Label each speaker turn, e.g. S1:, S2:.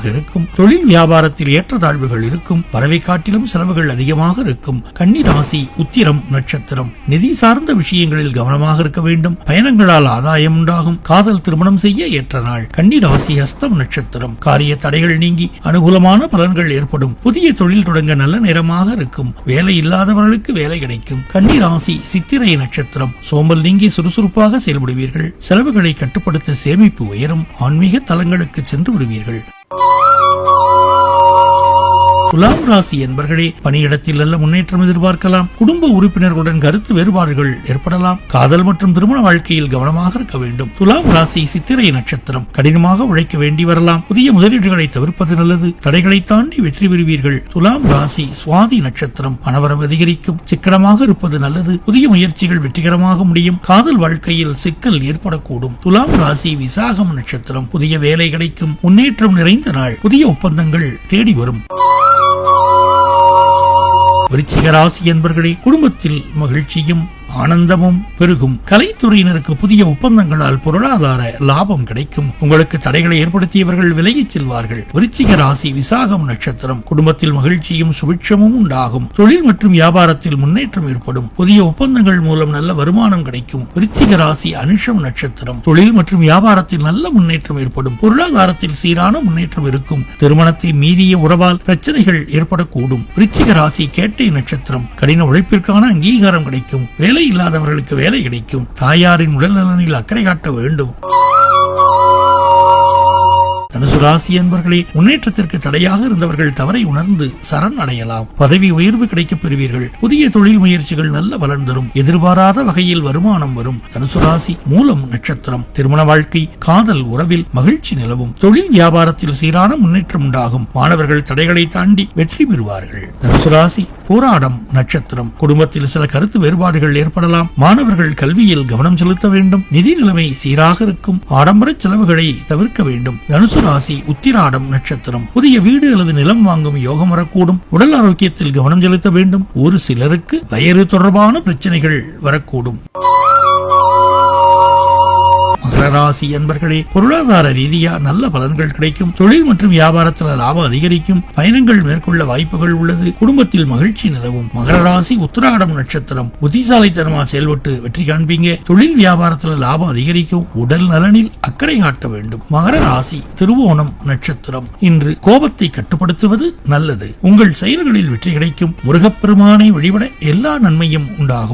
S1: இருக்கும். தொழில் வியாபாரத்தில் ஏற்றத்தாழ்வுகள் இருக்கும். பறவை காட்டிலும் செலவுகள் அதிகமாக இருக்கும். கன்னி ராசி உத்திரம் நட்சத்திரம். நிதி சார்ந்த விஷயங்களில் கவனமாக இருக்க வேண்டும். பயணங்களால் ஆதாயம் உண்டாகும். காதல் திருமணம் செய்ய ஏற்ற நாள். கன்னி ராசி ஹஸ்தம் நட்சத்திரம். காரிய தடைகள் நீங்கி அனுகூலமான பலன்கள் ஏற்படும். புதிய தொழில் தொடங்க நல்ல நேரமாக இருக்கும். வேலை இல்லாதவர்களுக்கு வேலை கிடைக்கும். கன்னி ராசி சித்திரை நட்சத்திரம். சோம்பல் நீங்கி சுறுசுறுப்பாக செயல்படுவீர்கள். செலவுகளை கட்டுப்படுத்த சேமிப்பு உயரும். ஆன்மீக தலங்களுக்கு சென்று வருவீர்கள். துலாம் ராசி என்பர்களே, பணியிடத்தில் நல்ல முன்னேற்றம் எதிர்பார்க்கலாம். குடும்ப உறுப்பினர்களுடன் கருத்து வேறுபாடுகள் ஏற்படலாம். காதல் மற்றும் திருமண வாழ்க்கையில் கவனமாக இருக்க வேண்டும். துலாம் ராசி சித்திரை நட்சத்திரம். கடினமாக உழைக்க வேண்டி வரலாம். புதிய முதலீடுகளை தவிர்ப்பது நல்லது. தடைகளை தாண்டி வெற்றி பெறுவீர்கள். துலாம் ராசி சுவாதி நட்சத்திரம். பணவரவு அதிகரிக்கும். சிக்கனமாக இருப்பது நல்லது. புதிய முயற்சிகள் வெற்றிகரமாக முடியும். காதல் வாழ்க்கையில் சிக்கல் ஏற்படக்கூடும். துலாம் ராசி விசாகம் நட்சத்திரம். புதிய வேலை கிடைக்கும். முன்னேற்றம் நிறைந்த நாள். புதிய ஒப்பந்தங்கள் தேடி வரும். விருச்சிக ராசி என்பர்களே, குடும்பத்தில் மகிழ்ச்சியும் ஆனந்தமும் பெருகும். கலைத்துறையினருக்கு புதிய ஒப்பந்தங்களால் பொருளாதார லாபம் கிடைக்கும். உங்களுக்கு தடைகளை ஏற்படுத்தியவர்கள் விலகிச் செல்வார்கள். விருச்சிக ராசி விசாகம் நட்சத்திரம். குடும்பத்தில் மகிழ்ச்சியும் சுபிட்சமும் உண்டாகும். தொழில் மற்றும் வியாபாரத்தில் முன்னேற்றம் ஏற்படும். புதிய ஒப்பந்தங்கள் மூலம் நல்ல வருமானம் கிடைக்கும். விருச்சிக ராசி அனுஷம் நட்சத்திரம். தொழில் மற்றும் வியாபாரத்தில் நல்ல முன்னேற்றம் ஏற்படும். பொருளாதாரத்தில் சீரான முன்னேற்றம் இருக்கும். திருமணத்தை மீறிய உறவால் பிரச்சனைகள் ஏற்படக்கூடும். விருச்சிக ராசி கேட்டை நட்சத்திரம். கடின உழைப்பிற்கான அங்கீகாரம் கிடைக்கும். வேலை இல்லாதவர்களுக்கு வேலை கிடைக்கும். தாயாரின் உடல் நலனில் அக்கறை காட்ட வேண்டும். தனுசு ராசி என்பர்களே, முன்னேற்றத்திற்கு தடையாக இருந்தவர்கள் தவறை உணர்ந்து சரண் அடையலாம். பதவி உயர்வு கிடைக்கப் பெறுவீர்கள். புதிய தொழில் முயற்சிகள் நல்ல பலன் தரும். எதிர்பாராத வகையில் வருமானம் வரும். தனுசு ராசி மூலம் நட்சத்திரம். திருமண வாழ்க்கை காதல் உறவில் மகிழ்ச்சி நிலவும். தொழில் வியாபாரத்தில் சீரான முன்னேற்றம் உண்டாகும். மாணவர்கள் தடைகளை தாண்டி வெற்றி பெறுவார்கள். தனுசு ராசி போராடம் நட்சத்திரம். குடும்பத்தில் சில கருத்து வேறுபாடுகள் ஏற்படலாம். மாணவர்கள் கல்வியில் கவனம் செலுத்த வேண்டும். நிதி நிலைமை சீராக இருக்கும். ஆடம்பர செலவுகளை தவிர்க்க வேண்டும். தனுசு ராசி உத்திராடம் நட்சத்திரம். புதிய வீடு அல்லது நிலம் வாங்கும் யோகம் வரக்கூடும். உடல் ஆரோக்கியத்தில் கவனம் செலுத்த வேண்டும். ஒரு சிலருக்கு வயிறு தொடர்பான பிரச்சனைகள் வரக்கூடும். ராசி என்பர்களே, பொருளாதார ரீதியா நல்ல பலன்கள் கிடைக்கும். தொழில் மற்றும் வியாபாரத்தில் லாபம் அதிகரிக்கும். பயணங்கள் மேற்கொள்ள வாய்ப்புகள் உள்ளது. குடும்பத்தில் மகிழ்ச்சி நிலவும். மகர ராசி உத்திராடம் நட்சத்திரம். புத்திசாலித்தனமா செயல்பட்டு வெற்றி காண்பீங்க. தொழில் வியாபாரத்தில் லாபம் அதிகரிக்கும். உடல் நலனில் அக்கறை காட்ட வேண்டும். மகர ராசி திருவோணம் நட்சத்திரம். இன்று கோபத்தை கட்டுப்படுத்துவது நல்லது. உங்கள் செயல்களில் வெற்றி கிடைக்கும். முருகப்பெருமானை வழிபட எல்லா நன்மையும் உண்டாகும்.